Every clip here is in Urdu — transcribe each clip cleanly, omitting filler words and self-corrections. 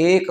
1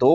2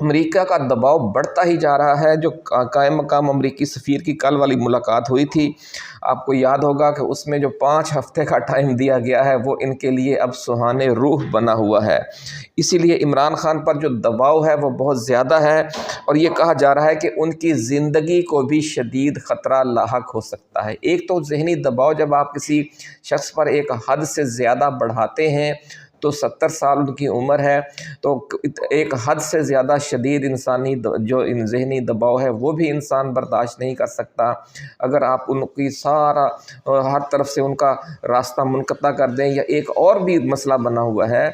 امریکہ کا دباؤ بڑھتا ہی جا رہا ہے۔ جو قائم مقام امریکی سفیر کی کل والی ملاقات ہوئی تھی، آپ کو یاد ہوگا کہ اس میں جو 5 ہفتے کا ٹائم دیا گیا ہے وہ ان کے لیے اب سہانے روح بنا ہوا ہے۔ اسی لیے عمران خان پر جو دباؤ ہے وہ بہت زیادہ ہے، اور یہ کہا جا رہا ہے کہ ان کی زندگی کو بھی شدید خطرہ لاحق ہو سکتا ہے۔ ایک تو ذہنی دباؤ، جب آپ کسی شخص پر ایک حد سے زیادہ بڑھاتے ہیں تو 70 سال ان کی عمر ہے، تو ایک حد سے زیادہ شدید انسانی جو ذہنی دباؤ ہے وہ بھی انسان برداشت نہیں کر سکتا۔ اگر آپ ان کی سارا ہر طرف سے ان کا راستہ منقطع کر دیں، یا ایک اور بھی مسئلہ بنا ہوا ہے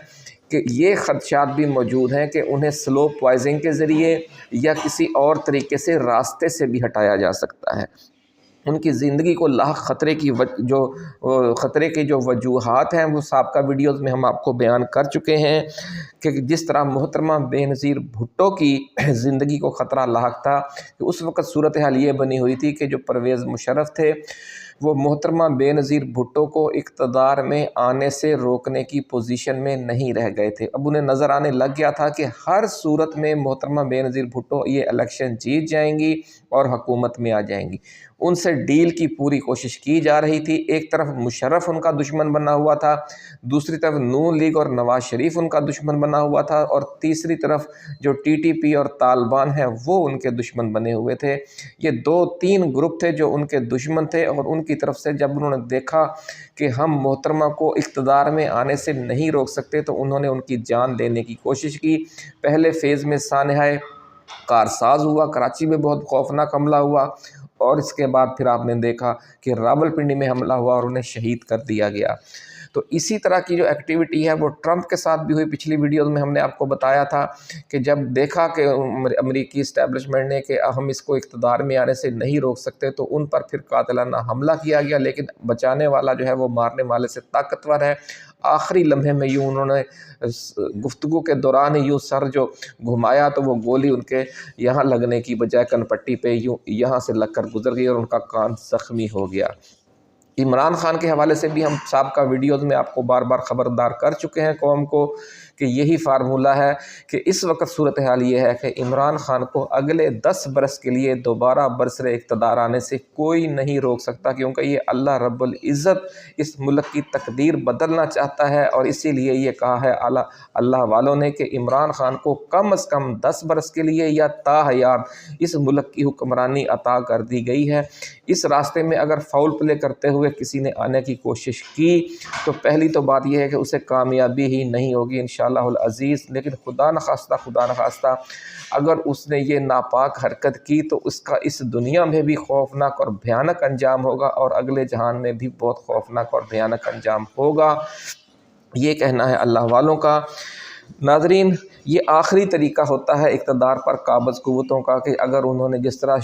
کہ یہ خدشات بھی موجود ہیں کہ انہیں سلو پوائزنگ کے ذریعے یا کسی اور طریقے سے راستے سے بھی ہٹایا جا سکتا ہے۔ ان کی زندگی کو لاحق خطرے کی خطرے کی جو وجوہات ہیں وہ سابقہ ویڈیوز میں ہم آپ کو بیان کر چکے ہیں، کہ جس طرح محترمہ بےنظیر بھٹو کی زندگی کو خطرہ لاحق تھا، کہ اس وقت صورتحال یہ بنی ہوئی تھی کہ جو پرویز مشرف تھے وہ محترمہ بےنظیر بھٹو کو اقتدار میں آنے سے روکنے کی پوزیشن میں نہیں رہ گئے تھے۔ اب انہیں نظر آنے لگ گیا تھا کہ ہر صورت میں محترمہ بےنظیر بھٹو یہ الیکشن جیت جائیں گی اور حکومت میں آ جائیں گی۔ ان سے ڈیل کی پوری کوشش کی جا رہی تھی۔ ایک طرف مشرف ان کا دشمن بنا ہوا تھا، دوسری طرف نون لیگ اور نواز شریف ان کا دشمن بنا ہوا تھا، اور تیسری طرف جو ٹی ٹی پی اور طالبان ہیں وہ ان کے دشمن بنے ہوئے تھے۔ یہ 2-3 گروپ تھے جو ان کے دشمن تھے، اور ان کی طرف سے جب انہوں نے دیکھا کہ ہم محترمہ کو اقتدار میں آنے سے نہیں روک سکتے تو انہوں نے ان کی جان لینے کی کوشش کی۔ پہلے فیز میں سانحہ کارساز ہوا، کراچی میں بہت خوفناک حملہ ہوا، اور اس کے بعد پھر آپ نے دیکھا کہ راولپنڈی میں حملہ ہوا اور انہیں شہید کر دیا گیا۔ تو اسی طرح کی جو ایکٹیویٹی ہے وہ ٹرمپ کے ساتھ بھی ہوئی۔ پچھلی ویڈیوز میں ہم نے آپ کو بتایا تھا کہ جب دیکھا کہ امریکی اسٹیبلشمنٹ نے کہ ہم اس کو اقتدار میں آنے سے نہیں روک سکتے تو ان پر پھر قاتلانہ حملہ کیا گیا، لیکن بچانے والا جو ہے وہ مارنے والے سے طاقتور ہے۔ آخری لمحے میں یوں انہوں نے گفتگو کے دوران یوں سر جو گھمایا تو وہ گولی ان کے یہاں لگنے کی بجائے کن پٹی پہ یوں یہاں سے لگ کر گزر گئی اور ان کا کان زخمی ہو گیا۔ عمران خان کے حوالے سے بھی ہم سابقہ ویڈیوز میں آپ کو بار بار خبردار کر چکے ہیں قوم کو کہ یہی فارمولہ ہے کہ اس وقت صورتحال یہ ہے کہ عمران خان کو اگلے 10 برس کے لیے دوبارہ برسر اقتدار آنے سے کوئی نہیں روک سکتا، کیونکہ یہ اللہ رب العزت اس ملک کی تقدیر بدلنا چاہتا ہے، اور اسی لیے یہ کہا ہے اللہ والوں نے کہ عمران خان کو کم از کم 10 برس کے لیے یا تا حیات اس ملک کی حکمرانی عطا کر دی گئی ہے۔ اس راستے میں اگر فاؤل پلے کرتے ہوئے کسی نے آنے کی کوشش کی تو پہلی تو بات یہ ہے کہ اسے کامیابی ہی نہیں ہوگی انشاءاللہ العزیز، لیکن خدا نخواستہ اگر اس نے یہ ناپاک حرکت کی تو اس کا اس دنیا میں بھی خوفناک اور بھیانک انجام ہوگا، اور اگلے جہان میں بھی بہت خوفناک اور بھیانک انجام ہوگا۔ یہ کہنا ہے اللہ والوں کا۔ ناظرین، یہ آخری طریقہ ہوتا ہے اقتدار پر قابض قوتوں کا کہ اگر انہوں نے جس طرح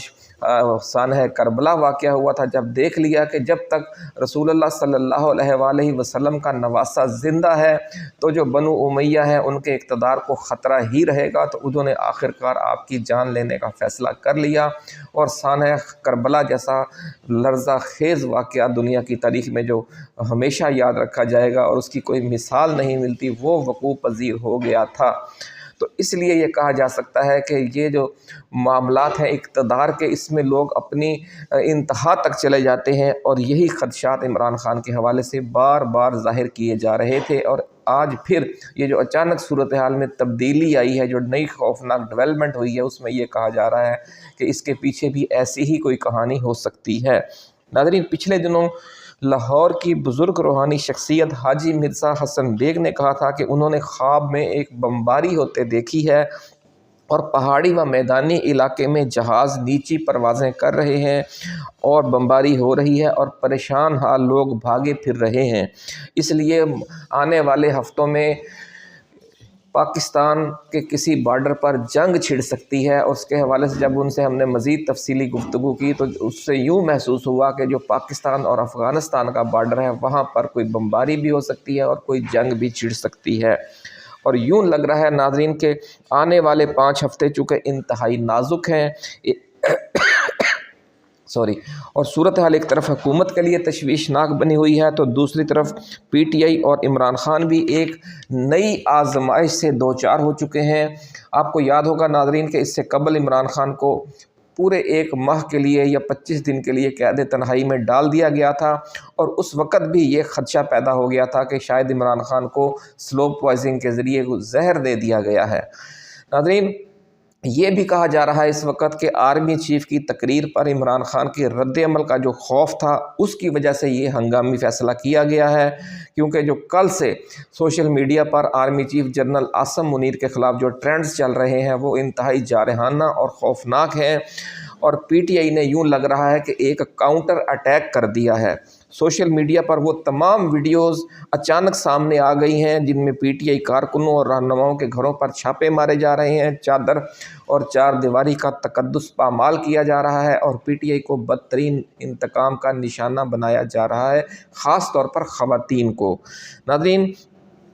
سانحہ کربلا واقعہ ہوا تھا، جب دیکھ لیا کہ جب تک رسول اللہ صلی اللہ علیہ وآلہ وسلم کا نواسہ زندہ ہے تو جو بنو امیہ ہیں ان کے اقتدار کو خطرہ ہی رہے گا، تو انہوں نے آخرکار آپ کی جان لینے کا فیصلہ کر لیا، اور سانحہ کربلا جیسا لرزہ خیز واقعہ دنیا کی تاریخ میں جو ہمیشہ یاد رکھا جائے گا اور اس کی کوئی مثال نہیں ملتی، وہ وقوع پذیر ہو گیا تھا۔ تو اس لیے یہ کہا جا سکتا ہے کہ یہ جو معاملات ہیں اقتدار کے، اس میں لوگ اپنی انتہا تک چلے جاتے ہیں، اور یہی خدشات عمران خان کے حوالے سے بار بار ظاہر کیے جا رہے تھے، اور آج پھر یہ جو اچانک صورتحال میں تبدیلی آئی ہے، جو نئی خوفناک ڈیولپمنٹ ہوئی ہے، اس میں یہ کہا جا رہا ہے کہ اس کے پیچھے بھی ایسی ہی کوئی کہانی ہو سکتی ہے۔ ناظرین، پچھلے دنوں لاہور کی بزرگ روحانی شخصیت حاجی مرزا حسن بیگ نے کہا تھا کہ انہوں نے خواب میں ایک بمباری ہوتے دیکھی ہے، اور پہاڑی و میدانی علاقے میں جہاز نیچی پروازیں کر رہے ہیں اور بمباری ہو رہی ہے، اور پریشان حال لوگ بھاگے پھر رہے ہیں۔ اس لیے آنے والے ہفتوں میں پاکستان کے کسی بارڈر پر جنگ چھڑ سکتی ہے، اور اس کے حوالے سے جب ان سے ہم نے مزید تفصیلی گفتگو کی تو اس سے یوں محسوس ہوا کہ جو پاکستان اور افغانستان کا بارڈر ہے وہاں پر کوئی بمباری بھی ہو سکتی ہے اور کوئی جنگ بھی چھڑ سکتی ہے، اور یوں لگ رہا ہے ناظرین کہ آنے والے 5 ہفتے چونکہ انتہائی نازک ہیں، اور صورتحال ایک طرف حکومت کے لیے تشویشناک بنی ہوئی ہے تو دوسری طرف پی ٹی آئی اور عمران خان بھی ایک نئی آزمائش سے دوچار ہو چکے ہیں۔ آپ کو یاد ہوگا ناظرین کہ اس سے قبل عمران خان کو پورے 1 ماہ کے لیے یا 25 دن کے لیے قید تنہائی میں ڈال دیا گیا تھا، اور اس وقت بھی یہ خدشہ پیدا ہو گیا تھا کہ شاید عمران خان کو سلو پوائزنگ کے ذریعے زہر دے دیا گیا ہے۔ ناظرین، یہ بھی کہا جا رہا ہے اس وقت کہ آرمی چیف کی تقریر پر عمران خان کے رد عمل کا جو خوف تھا اس کی وجہ سے یہ ہنگامی فیصلہ کیا گیا ہے، کیونکہ جو کل سے سوشل میڈیا پر army chief general Asim Munir کے خلاف جو ٹرینڈز چل رہے ہیں وہ انتہائی جارحانہ اور خوفناک ہیں، اور پی ٹی آئی نے یوں لگ رہا ہے کہ ایک کاؤنٹر اٹیک کر دیا ہے۔ سوشل میڈیا پر وہ تمام ویڈیوز اچانک سامنے آ گئی ہیں جن میں پی ٹی آئی کارکنوں اور رہنماؤں کے گھروں پر چھاپے مارے جا رہے ہیں، چادر اور چار دیواری کا تقدس پامال کیا جا رہا ہے، اور پی ٹی آئی کو بدترین انتقام کا نشانہ بنایا جا رہا ہے، خاص طور پر خواتین کو۔ ناظرین،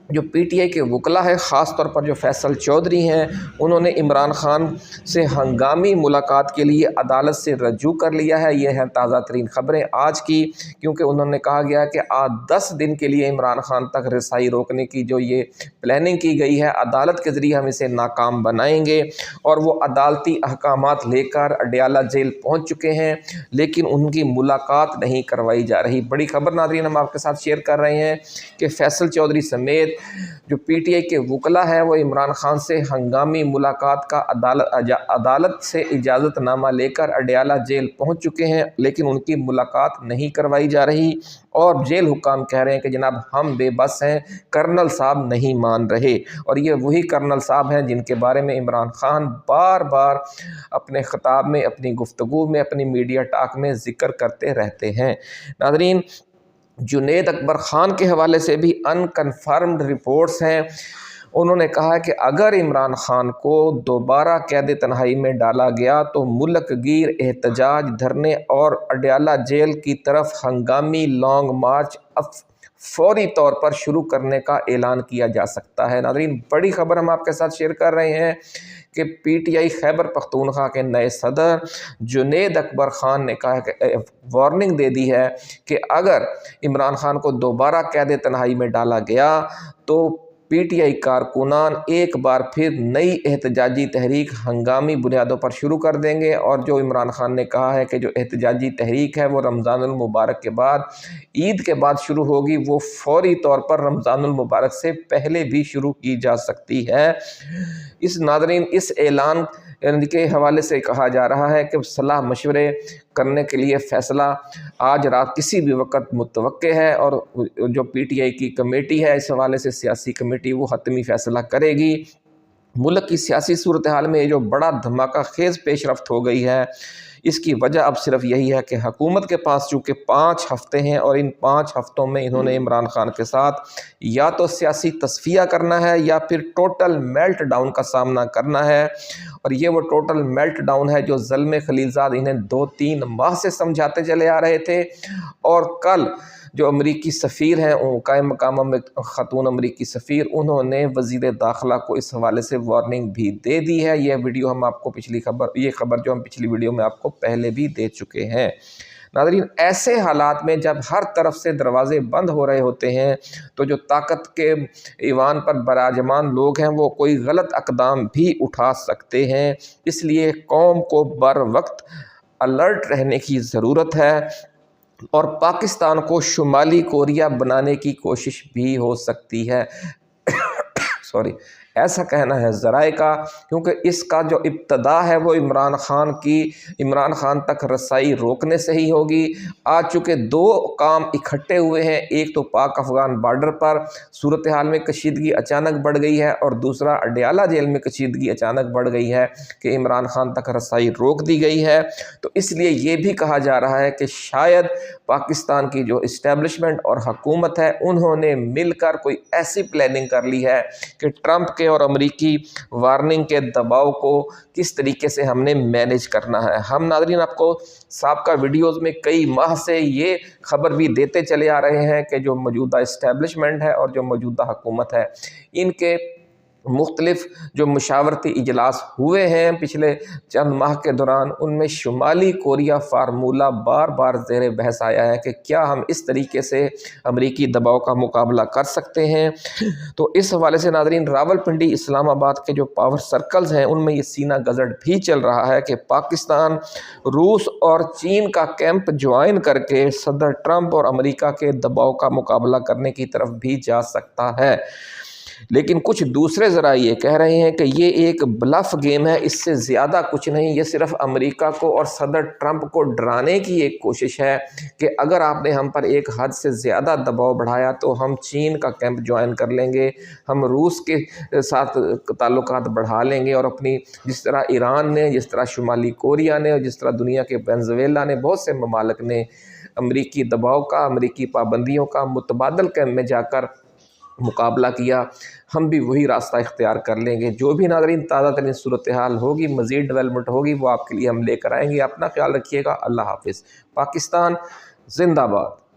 جو پی ٹی آئی کے وکلا ہے، خاص طور پر جو فیصل چودھری ہیں، انہوں نے عمران خان سے ہنگامی ملاقات کے لیے عدالت سے رجوع کر لیا ہے۔ یہ ہیں تازہ ترین خبریں آج کی، کیونکہ انہوں نے کہا گیا کہ 10 دن کے لیے عمران خان تک رسائی روکنے کی جو یہ پلاننگ کی گئی ہے، عدالت کے ذریعے ہم اسے ناکام بنائیں گے، اور وہ عدالتی احکامات لے کر اڈیالہ جیل پہنچ چکے ہیں، لیکن ان کی ملاقات نہیں کروائی جا رہی۔ بڑی خبر ناظرین ہم آپ کے ساتھ شیئر کر رہے ہیں کہ فیصل چودھری سمیت جو پی ٹی آئی کے وکلا ہے وہ عمران خان سے ہنگامی ملاقات کا عدالت سے اجازت نامہ لے کر اڈیالہ جیل پہنچ چکے ہیں، لیکن ان کی ملاقات نہیں کروائی جا رہی، اور جیل حکام کہہ رہے ہیں کہ جناب ہم بے بس ہیں، کرنل صاحب نہیں مان رہے۔ اور یہ وہی کرنل صاحب ہیں جن کے بارے میں عمران خان بار بار اپنے خطاب میں، اپنی گفتگو میں، اپنی میڈیا ٹاک میں ذکر کرتے رہتے ہیں۔ ناظرین، جنید اکبر خان کے حوالے سے بھی انکنفرمڈ رپورٹس ہیں۔ انہوں نے کہا کہ اگر عمران خان کو دوبارہ قید تنہائی میں ڈالا گیا تو ملک گیر احتجاج، دھرنے اور اڈیالہ جیل کی طرف ہنگامی لانگ مارچ فوری طور پر شروع کرنے کا اعلان کیا جا سکتا ہے۔ ناظرین، بڑی خبر ہم آپ کے ساتھ شیئر کر رہے ہیں کہ P T I Khyber Pakhtunkhwa کے نئے صدر جنید اکبر خان نے کہا کہ وارننگ دے دی ہے کہ اگر عمران خان کو دوبارہ قید تنہائی میں ڈالا گیا تو پی ٹی آئی کارکنان ایک بار پھر نئی احتجاجی تحریک ہنگامی بنیادوں پر شروع کر دیں گے، اور جو عمران خان نے کہا ہے کہ جو احتجاجی تحریک ہے وہ رمضان المبارک کے بعد، عید کے بعد شروع ہوگی، وہ فوری طور پر رمضان المبارک سے پہلے بھی شروع کی جا سکتی ہے۔ ناظرین، اس اعلان کے حوالے سے کہا جا رہا ہے کہ صلاح مشورے کرنے کے لیے فیصلہ آج رات کسی بھی وقت متوقع ہے، اور جو پی ٹی آئی کی کمیٹی ہے اس حوالے سے سیاسی کمیٹی وہ حتمی فیصلہ کرے گی۔ ملک کی سیاسی صورتحال میں یہ جو بڑا دھماکہ خیز پیش رفت ہو گئی ہے، اس کی وجہ اب صرف یہی ہے کہ حکومت کے پاس چونکہ 5 ہفتے ہیں، اور ان 5 ہفتوں میں انہوں نے عمران خان کے ساتھ یا تو سیاسی تصفیہ کرنا ہے یا پھر ٹوٹل میلٹ ڈاؤن کا سامنا کرنا ہے، اور یہ وہ ٹوٹل میلٹ ڈاؤن ہے جو زلمے خلیلزاد انہیں 2-3 ماہ سے سمجھاتے چلے آ رہے تھے۔ اور کل جو امریکی سفیر ہیں، قائم مقامہ میں خاتون امریکی سفیر، انہوں نے وزیر داخلہ کو اس حوالے سے وارننگ بھی دے دی ہے۔ یہ ویڈیو ہم آپ کو یہ خبر جو ہم پچھلی ویڈیو میں آپ کو پہلے بھی دے چکے ہیں۔ ناظرین، ایسے حالات میں جب ہر طرف سے دروازے بند ہو رہے ہوتے ہیں تو جو طاقت کے ایوان پر براجمان لوگ ہیں وہ کوئی غلط اقدام بھی اٹھا سکتے ہیں، اس لیے قوم کو بر وقت الرٹ رہنے کی ضرورت ہے، اور پاکستان کو شمالی کوریا بنانے کی کوشش بھی ہو سکتی ہے۔ ایسا کہنا ہے ذرائع کا، کیونکہ اس کا جو ابتدا ہے وہ عمران خان تک رسائی روکنے سے ہی ہوگی۔ آج چونکہ 2 کام اکٹھے ہوئے ہیں، ایک تو پاک افغان بارڈر پر صورتحال میں کشیدگی اچانک بڑھ گئی ہے، اور دوسرا اڈیالہ جیل میں کشیدگی اچانک بڑھ گئی ہے کہ عمران خان تک رسائی روک دی گئی ہے۔ تو اس لیے یہ بھی کہا جا رہا ہے کہ شاید پاکستان کی جو اسٹیبلشمنٹ اور حکومت ہے انہوں نے مل کر کوئی ایسی پلاننگ کر لی ہے کہ ٹرمپ کے اور امریکی وارننگ کے دباؤ کو کس طریقے سے ہم نے مینیج کرنا ہے۔ ہم ناظرین آپ کو سابقہ ویڈیوز میں کئی ماہ سے یہ خبر بھی دیتے چلے آ رہے ہیں کہ جو موجودہ اسٹیبلشمنٹ ہے اور جو موجودہ حکومت ہے، ان کے مختلف جو مشاورتی اجلاس ہوئے ہیں پچھلے چند ماہ کے دوران، ان میں شمالی کوریا فارمولہ بار بار زیر بحث آیا ہے کہ کیا ہم اس طریقے سے امریکی دباؤ کا مقابلہ کر سکتے ہیں۔ تو اس حوالے سے ناظرین، راولپنڈی اسلام آباد کے جو پاور سرکلز ہیں ان میں یہ سینہ گزڑ بھی چل رہا ہے کہ پاکستان روس اور چین کا کیمپ جوائن کر کے صدر ٹرمپ اور امریکہ کے دباؤ کا مقابلہ کرنے کی طرف بھی جا سکتا ہے۔ لیکن کچھ دوسرے ذرائع یہ کہہ رہے ہیں کہ یہ ایک بلف گیم ہے، اس سے زیادہ کچھ نہیں، یہ صرف امریکہ کو اور صدر ٹرمپ کو ڈرانے کی ایک کوشش ہے کہ اگر آپ نے ہم پر ایک حد سے زیادہ دباؤ بڑھایا تو ہم چین کا کیمپ جوائن کر لیں گے، ہم روس کے ساتھ تعلقات بڑھا لیں گے، اور اپنی جس طرح ایران نے، جس طرح شمالی کوریا نے، اور جس طرح دنیا کے وینزویلا نے، بہت سے ممالک نے امریکی دباؤ کا، امریکی پابندیوں کا متبادل کیمپ میں جا کر مقابلہ کیا، ہم بھی وہی راستہ اختیار کر لیں گے۔ جو بھی ناظرین تازہ ترین صورتحال ہوگی، مزید ڈیولپمنٹ ہوگی، وہ آپ کے لیے ہم لے کر آئیں گے۔ اپنا خیال رکھیے گا۔ اللہ حافظ۔ پاکستان زندہ باد۔